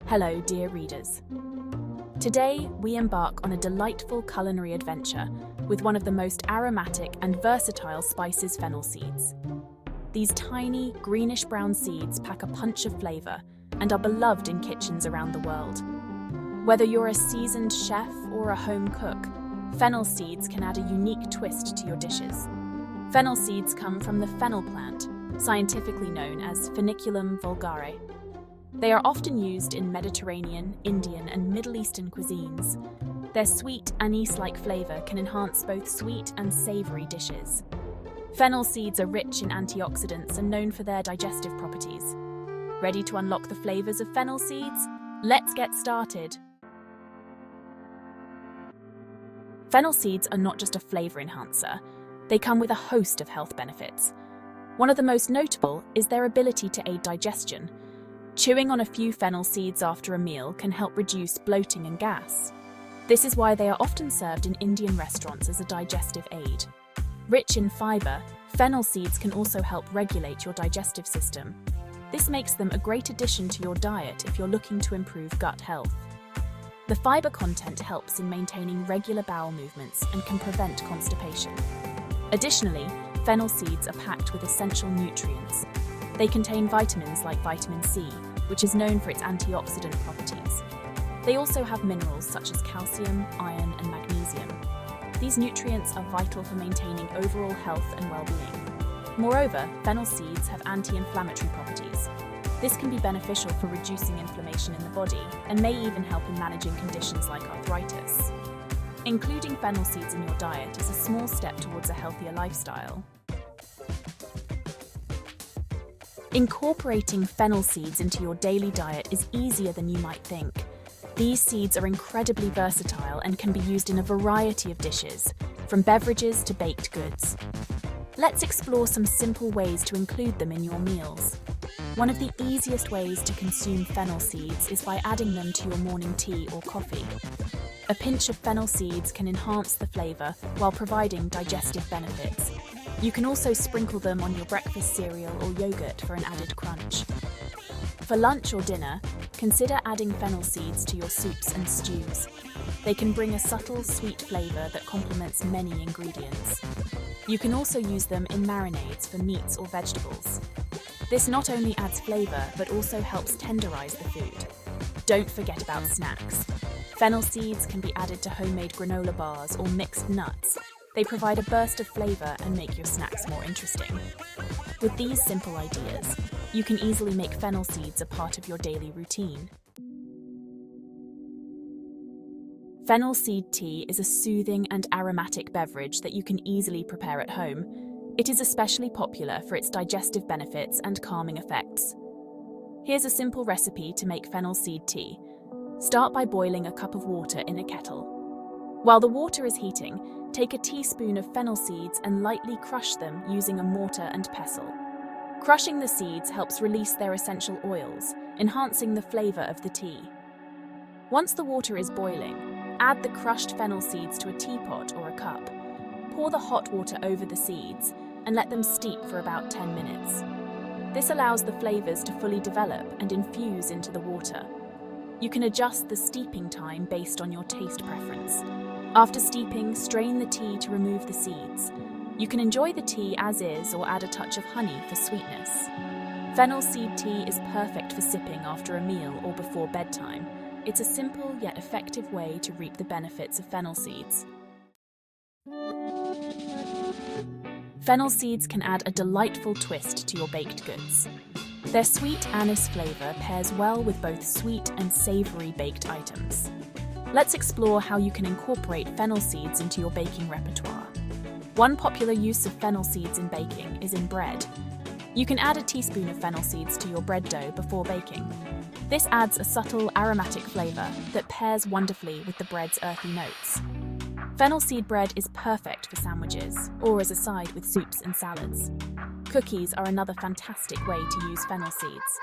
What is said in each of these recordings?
Hello, dear readers. Today, we embark on a delightful culinary adventure with one of the most aromatic and versatile spices, fennel seeds. These tiny, greenish-brown seeds pack a punch of flavor and are beloved in kitchens around the world. Whether you're a seasoned chef or a home cook, fennel seeds can add a unique twist to your dishes. Fennel seeds come from the fennel plant, scientifically known as Feniculum vulgare. They are often used in Mediterranean, Indian, and Middle Eastern cuisines. Their sweet, anise-like flavor can enhance both sweet and savory dishes. Fennel seeds are rich in antioxidants and known for their digestive properties. Ready to unlock the flavors of fennel seeds? Let's get started. Fennel seeds are not just a flavor enhancer. They come with a host of health benefits. One of the most notable is their ability to aid digestion. Chewing on a few fennel seeds after a meal can help reduce bloating and gas. This is why they are often served in Indian restaurants as a digestive aid. Rich in fiber, fennel seeds can also help regulate your digestive system. This makes them a great addition to your diet if you're looking to improve gut health. The fiber content helps in maintaining regular bowel movements and can prevent constipation. Additionally, fennel seeds are packed with essential nutrients. They contain vitamins like vitamin C, which is known for its antioxidant properties. They also have minerals such as calcium, iron, and magnesium. These nutrients are vital for maintaining overall health and well-being. Moreover, fennel seeds have anti-inflammatory properties. This can be beneficial for reducing inflammation in the body and may even help in managing conditions like arthritis. Including fennel seeds in your diet is a small step towards a healthier lifestyle. Incorporating fennel seeds into your daily diet is easier than you might think. These seeds are incredibly versatile and can be used in a variety of dishes, from beverages to baked goods. Let's explore some simple ways to include them in your meals. One of the easiest ways to consume fennel seeds is by adding them to your morning tea or coffee. A pinch of fennel seeds can enhance the flavor while providing digestive benefits. You can also sprinkle them on your breakfast cereal or yogurt for an added crunch. For lunch or dinner, consider adding fennel seeds to your soups and stews. They can bring a subtle, sweet flavor that complements many ingredients. You can also use them in marinades for meats or vegetables. This not only adds flavor, but also helps tenderize the food. Don't forget about snacks. Fennel seeds can be added to homemade granola bars or mixed nuts. They provide a burst of flavor and make your snacks more interesting. With these simple ideas, you can easily make fennel seeds a part of your daily routine. Fennel seed tea is a soothing and aromatic beverage that you can easily prepare at home. It is especially popular for its digestive benefits and calming effects. Here's a simple recipe to make fennel seed tea. Start by boiling a cup of water in a kettle. While the water is heating, take a teaspoon of fennel seeds and lightly crush them using a mortar and pestle. Crushing the seeds helps release their essential oils, enhancing the flavor of the tea. Once the water is boiling, add the crushed fennel seeds to a teapot or a cup. Pour the hot water over the seeds and let them steep for about 10 minutes. This allows the flavors to fully develop and infuse into the water. You can adjust the steeping time based on your taste preference. After steeping, strain the tea to remove the seeds. You can enjoy the tea as is or add a touch of honey for sweetness. Fennel seed tea is perfect for sipping after a meal or before bedtime. It's a simple yet effective way to reap the benefits of fennel seeds. Fennel seeds can add a delightful twist to your baked goods. Their sweet anise flavor pairs well with both sweet and savory baked items. Let's explore how you can incorporate fennel seeds into your baking repertoire. One popular use of fennel seeds in baking is in bread. You can add a teaspoon of fennel seeds to your bread dough before baking. This adds a subtle aromatic flavor that pairs wonderfully with the bread's earthy notes. Fennel seed bread is perfect for sandwiches or as a side with soups and salads. Cookies are another fantastic way to use fennel seeds.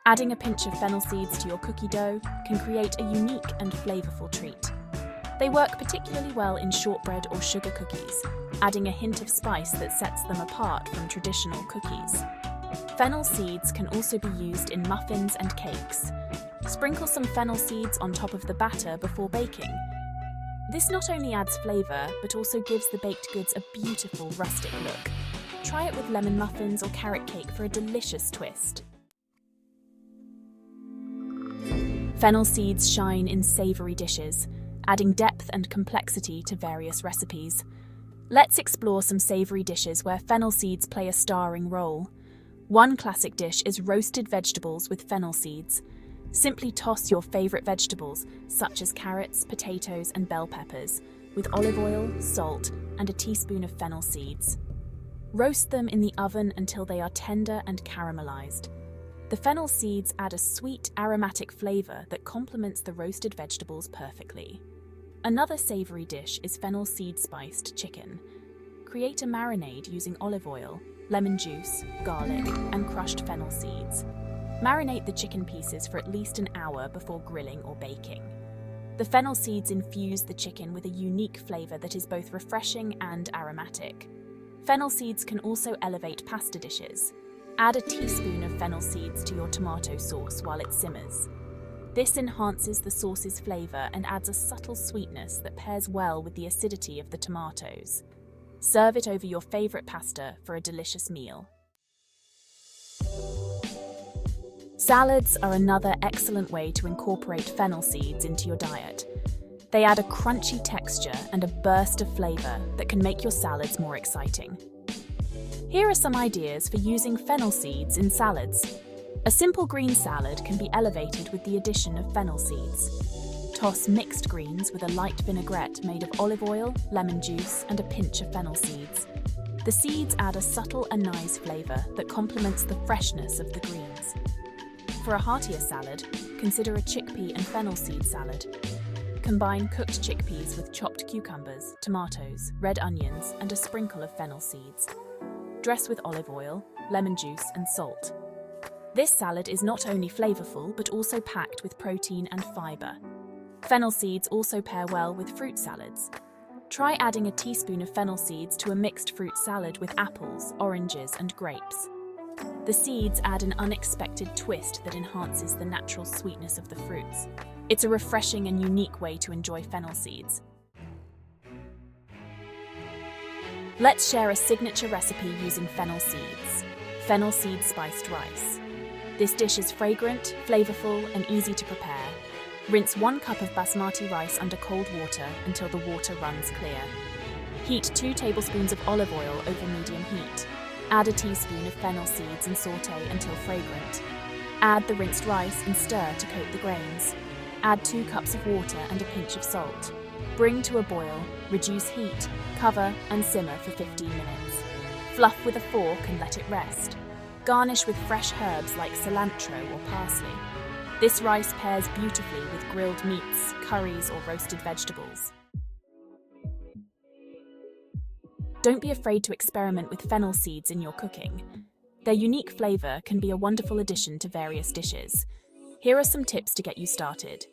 Adding a pinch of fennel seeds to your cookie dough can create a unique and flavorful treat. They work particularly well in shortbread or sugar cookies, adding a hint of spice that sets them apart from traditional cookies. Fennel seeds can also be used in muffins and cakes. Sprinkle some fennel seeds on top of the batter before baking. This not only adds flavour, but also gives the baked goods a beautiful rustic look. Try it with lemon muffins or carrot cake for a delicious twist. Fennel seeds shine in savoury dishes, adding depth and complexity to various recipes. Let's explore some savoury dishes where fennel seeds play a starring role. One classic dish is roasted vegetables with fennel seeds. Simply toss your favourite vegetables, such as carrots, potatoes, and bell peppers, with olive oil, salt, and a teaspoon of fennel seeds. Roast them in the oven until they are tender and caramelised. The fennel seeds add a sweet, aromatic flavour that complements the roasted vegetables perfectly. Another savoury dish is fennel seed-spiced chicken. Create a marinade using olive oil, lemon juice, garlic, and crushed fennel seeds. Marinate the chicken pieces for at least an hour before grilling or baking. The fennel seeds infuse the chicken with a unique flavour that is both refreshing and aromatic. Fennel seeds can also elevate pasta dishes. Add a teaspoon of fennel seeds to your tomato sauce while it simmers. This enhances the sauce's flavour and adds a subtle sweetness that pairs well with the acidity of the tomatoes. Serve it over your favourite pasta for a delicious meal. Salads are another excellent way to incorporate fennel seeds into your diet. They add a crunchy texture and a burst of flavour that can make your salads more exciting. Here are some ideas for using fennel seeds in salads. A simple green salad can be elevated with the addition of fennel seeds. Toss mixed greens with a light vinaigrette made of olive oil, lemon juice, and a pinch of fennel seeds. The seeds add a subtle anise flavour that complements the freshness of the greens. For a heartier salad, consider a chickpea and fennel seed salad. Combine cooked chickpeas with chopped cucumbers, tomatoes, red onions, and a sprinkle of fennel seeds. Dress with olive oil, lemon juice, and salt. This salad is not only flavourful, but also packed with protein and fibre. Fennel seeds also pair well with fruit salads. Try adding a teaspoon of fennel seeds to a mixed fruit salad with apples, oranges, and grapes. The seeds add an unexpected twist that enhances the natural sweetness of the fruits. It's a refreshing and unique way to enjoy fennel seeds. Let's share a signature recipe using fennel seeds. Fennel seed spiced rice. This dish is fragrant, flavourful, and easy to prepare. Rinse 1 cup of basmati rice under cold water until the water runs clear. Heat 2 tablespoons of olive oil over medium heat. Add a teaspoon of fennel seeds and sauté until fragrant. Add the rinsed rice and stir to coat the grains. Add 2 cups of water and a pinch of salt. Bring to a boil, reduce heat, cover and simmer for 15 minutes. Fluff with a fork and let it rest. Garnish with fresh herbs like cilantro or parsley. This rice pairs beautifully with grilled meats, curries or roasted vegetables. Don't be afraid to experiment with fennel seeds in your cooking. Their unique flavour can be a wonderful addition to various dishes. Here are some tips to get you started.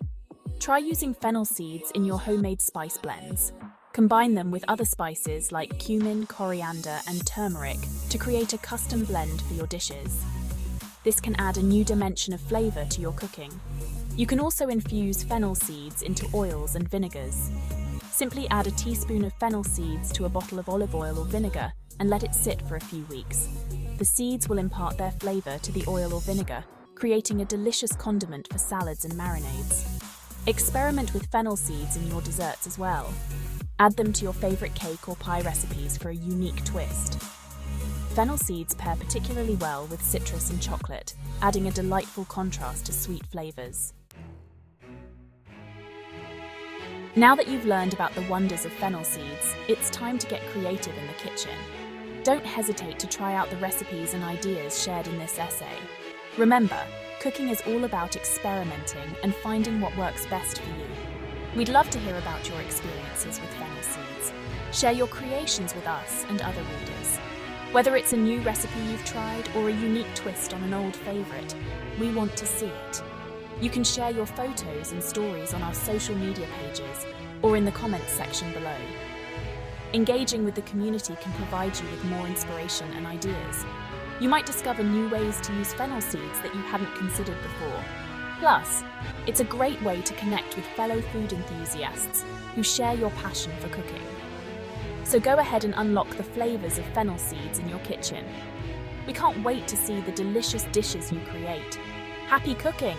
Try using fennel seeds in your homemade spice blends. Combine them with other spices like cumin, coriander, and turmeric to create a custom blend for your dishes. This can add a new dimension of flavour to your cooking. You can also infuse fennel seeds into oils and vinegars. Simply add a teaspoon of fennel seeds to a bottle of olive oil or vinegar and let it sit for a few weeks. The seeds will impart their flavour to the oil or vinegar, creating a delicious condiment for salads and marinades. Experiment with fennel seeds in your desserts as well. Add them to your favourite cake or pie recipes for a unique twist. Fennel seeds pair particularly well with citrus and chocolate, adding a delightful contrast to sweet flavours. Now that you've learned about the wonders of fennel seeds, it's time to get creative in the kitchen. Don't hesitate to try out the recipes and ideas shared in this essay. Remember, cooking is all about experimenting and finding what works best for you. We'd love to hear about your experiences with fennel seeds. Share your creations with us and other readers. Whether it's a new recipe you've tried or a unique twist on an old favourite, we want to see it. You can share your photos and stories on our social media pages or in the comments section below. Engaging with the community can provide you with more inspiration and ideas. You might discover new ways to use fennel seeds that you hadn't considered before. Plus, it's a great way to connect with fellow food enthusiasts who share your passion for cooking. So go ahead and unlock the flavors of fennel seeds in your kitchen. We can't wait to see the delicious dishes you create. Happy cooking!